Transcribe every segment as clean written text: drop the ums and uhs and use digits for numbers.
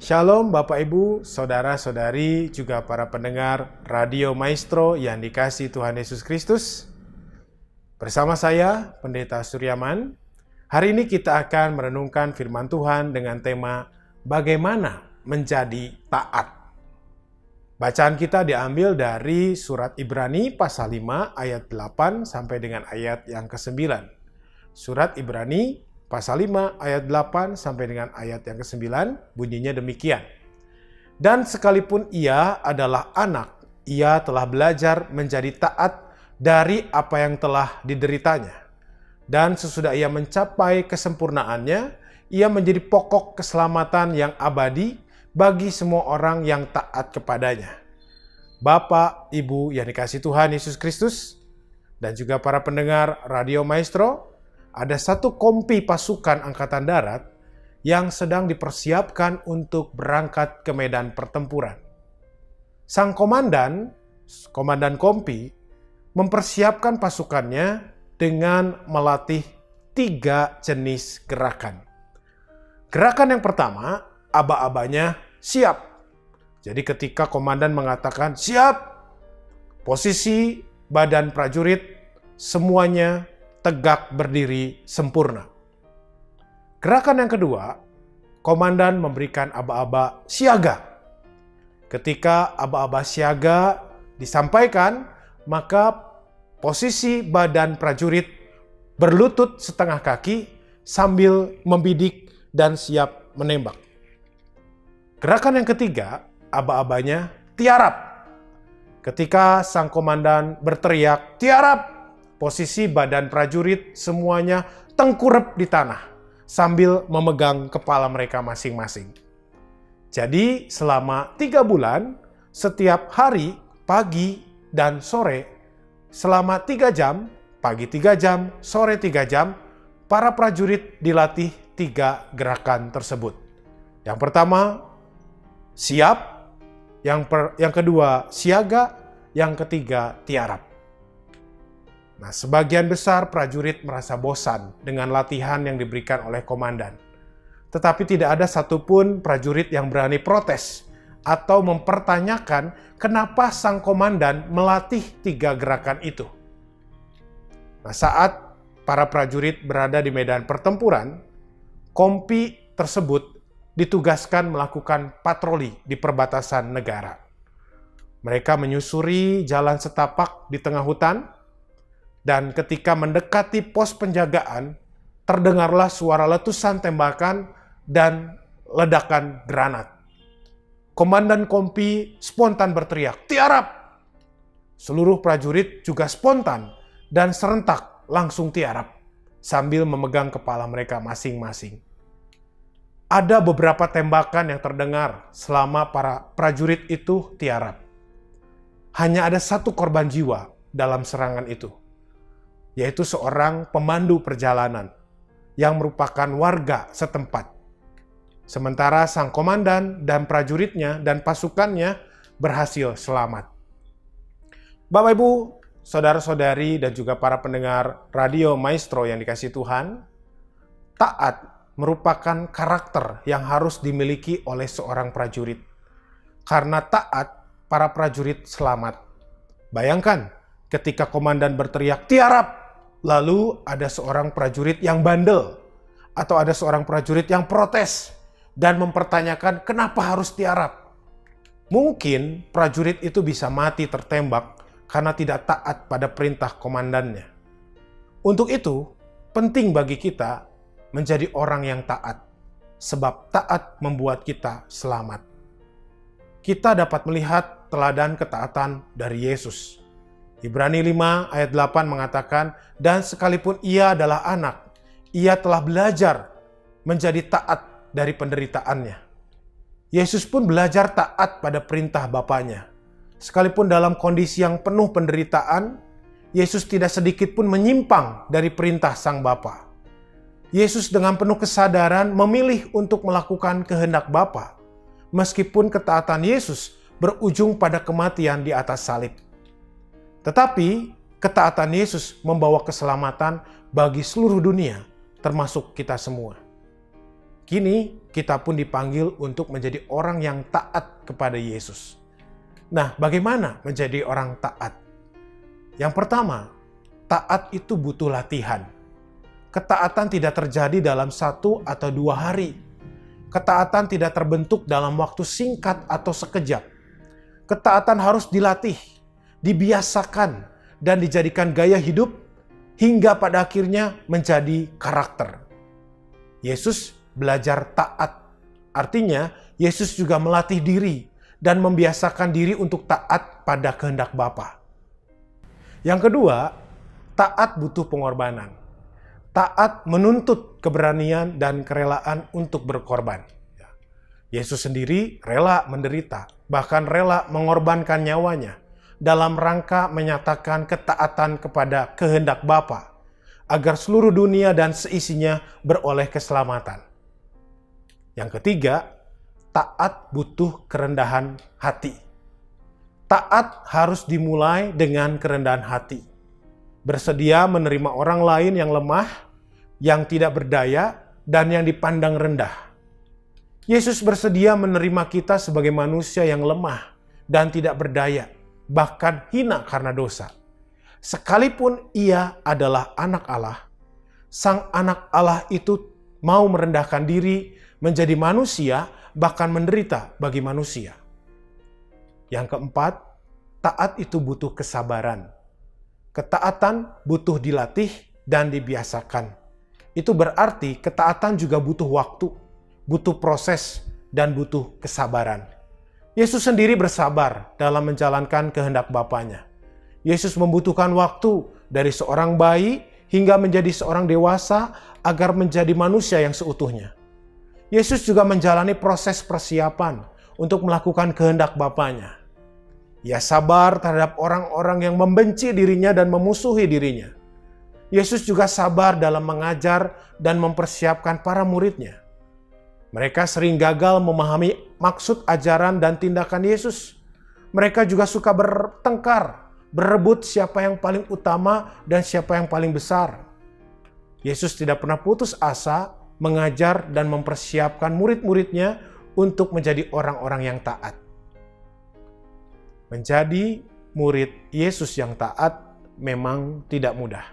Shalom Bapak Ibu, Saudara-saudari, juga para pendengar Radio Maestro yang dikasihi Tuhan Yesus Kristus. Bersama saya, Pendeta Suryaman. Hari ini kita akan merenungkan firman Tuhan dengan tema Bagaimana Menjadi Taat. Bacaan kita diambil dari surat Ibrani pasal 5 ayat 8 sampai dengan ayat yang ke-9. Surat Ibrani pasal 5 ayat 8 sampai dengan ayat yang ke-9 bunyinya demikian. Dan sekalipun ia adalah anak, ia telah belajar menjadi taat dari apa yang telah dideritanya. Dan sesudah ia mencapai kesempurnaannya, ia menjadi pokok keselamatan yang abadi bagi semua orang yang taat kepadanya. Bapak, Ibu yang dikasihi Tuhan Yesus Kristus, dan juga para pendengar Radio Maestro, ada satu kompi pasukan Angkatan Darat yang sedang dipersiapkan untuk berangkat ke medan pertempuran. Sang komandan kompi, mempersiapkan pasukannya dengan melatih 3 jenis gerakan. Gerakan yang pertama, aba-abanya siap. Jadi ketika komandan mengatakan siap, posisi badan prajurit semuanya tegak berdiri sempurna. Gerakan yang kedua, komandan memberikan aba-aba siaga. Ketika aba-aba siaga disampaikan, maka posisi badan prajurit berlutut setengah kaki sambil membidik dan siap menembak. Gerakan yang ketiga, aba-abanya tiarap. Ketika sang komandan berteriak tiarap, posisi badan prajurit semuanya tengkurap di tanah sambil memegang kepala mereka masing-masing. Jadi selama 3 bulan, setiap hari, pagi dan sore, selama 3 jam, pagi 3 jam, sore 3 jam, para prajurit dilatih 3 gerakan tersebut. Yang pertama, siap. Yang kedua, siaga. Yang ketiga, tiarap. Nah, sebagian besar prajurit merasa bosan dengan latihan yang diberikan oleh komandan. Tetapi tidak ada satupun prajurit yang berani protes atau mempertanyakan kenapa sang komandan melatih 3 gerakan itu. Nah, saat para prajurit berada di medan pertempuran, kompi tersebut ditugaskan melakukan patroli di perbatasan negara. Mereka menyusuri jalan setapak di tengah hutan, dan ketika mendekati pos penjagaan, terdengarlah suara letusan tembakan dan ledakan granat. Komandan kompi spontan berteriak, "Tiarap!" Seluruh prajurit juga spontan dan serentak langsung tiarap sambil memegang kepala mereka masing-masing. Ada beberapa tembakan yang terdengar selama para prajurit itu tiarap. Hanya ada 1 korban jiwa dalam serangan itu, yaitu seorang pemandu perjalanan yang merupakan warga setempat. Sementara sang komandan dan prajuritnya dan pasukannya berhasil selamat. Bapak Ibu, saudara-saudari dan juga para pendengar Radio Maestro yang dikasihi Tuhan, taat merupakan karakter yang harus dimiliki oleh seorang prajurit. Karena taat, para prajurit selamat. Bayangkan, ketika komandan berteriak tiarap, lalu ada seorang prajurit yang bandel, atau ada seorang prajurit yang protes dan mempertanyakan kenapa harus tiarap. Mungkin prajurit itu bisa mati tertembak karena tidak taat pada perintah komandannya. Untuk itu, penting bagi kita menjadi orang yang taat, sebab taat membuat kita selamat. Kita dapat melihat teladan ketaatan dari Yesus. Ibrani 5 ayat 8 mengatakan, dan sekalipun ia adalah anak, ia telah belajar menjadi taat dari penderitaannya. Yesus pun belajar taat pada perintah Bapaknya. Sekalipun dalam kondisi yang penuh penderitaan, Yesus tidak sedikit pun menyimpang dari perintah Sang Bapa. Yesus dengan penuh kesadaran memilih untuk melakukan kehendak Bapa, meskipun ketaatan Yesus berujung pada kematian di atas salib. Tetapi ketaatan Yesus membawa keselamatan bagi seluruh dunia, termasuk kita semua. Kini kita pun dipanggil untuk menjadi orang yang taat kepada Yesus. Nah, bagaimana menjadi orang taat? Yang pertama, taat itu butuh latihan. Ketaatan tidak terjadi dalam 1 atau 2 hari. Ketaatan tidak terbentuk dalam waktu singkat atau sekejap. Ketaatan harus dilatih, dibiasakan, dan dijadikan gaya hidup hingga pada akhirnya menjadi karakter. Yesus belajar taat. Artinya, Yesus juga melatih diri dan membiasakan diri untuk taat pada kehendak Bapa. Yang kedua, taat butuh pengorbanan. Taat menuntut keberanian dan kerelaan untuk berkorban. Yesus sendiri rela menderita, bahkan rela mengorbankan nyawanya dalam rangka menyatakan ketaatan kepada kehendak Bapa, agar seluruh dunia dan seisinya beroleh keselamatan. Yang ketiga, taat butuh kerendahan hati. Taat harus dimulai dengan kerendahan hati. Bersedia menerima orang lain yang lemah, yang tidak berdaya, dan yang dipandang rendah. Yesus bersedia menerima kita sebagai manusia yang lemah dan tidak berdaya, bahkan hina karena dosa. Sekalipun ia adalah anak Allah, sang anak Allah itu mau merendahkan diri menjadi manusia, bahkan menderita bagi manusia. Yang keempat, taat itu butuh kesabaran. Ketaatan butuh dilatih dan dibiasakan. Itu berarti ketaatan juga butuh waktu, butuh proses, dan butuh kesabaran. Yesus sendiri bersabar dalam menjalankan kehendak Bapanya. Yesus membutuhkan waktu dari seorang bayi hingga menjadi seorang dewasa agar menjadi manusia yang seutuhnya. Yesus juga menjalani proses persiapan untuk melakukan kehendak Bapanya. Ia sabar terhadap orang-orang yang membenci dirinya dan memusuhi dirinya. Yesus juga sabar dalam mengajar dan mempersiapkan para muridnya. Mereka sering gagal memahami maksud ajaran dan tindakan Yesus. Mereka juga suka bertengkar, berebut siapa yang paling utama dan siapa yang paling besar. Yesus tidak pernah putus asa mengajar dan mempersiapkan murid-muridnya untuk menjadi orang-orang yang taat. Menjadi murid Yesus yang taat memang tidak mudah.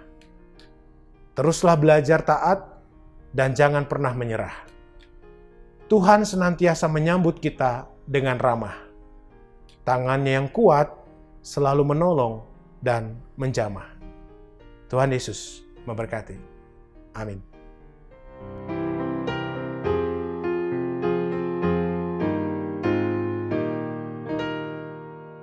Teruslah belajar taat dan jangan pernah menyerah. Tuhan senantiasa menyambut kita dengan ramah. Tangannya yang kuat selalu menolong dan menjamah. Tuhan Yesus memberkati. Amin.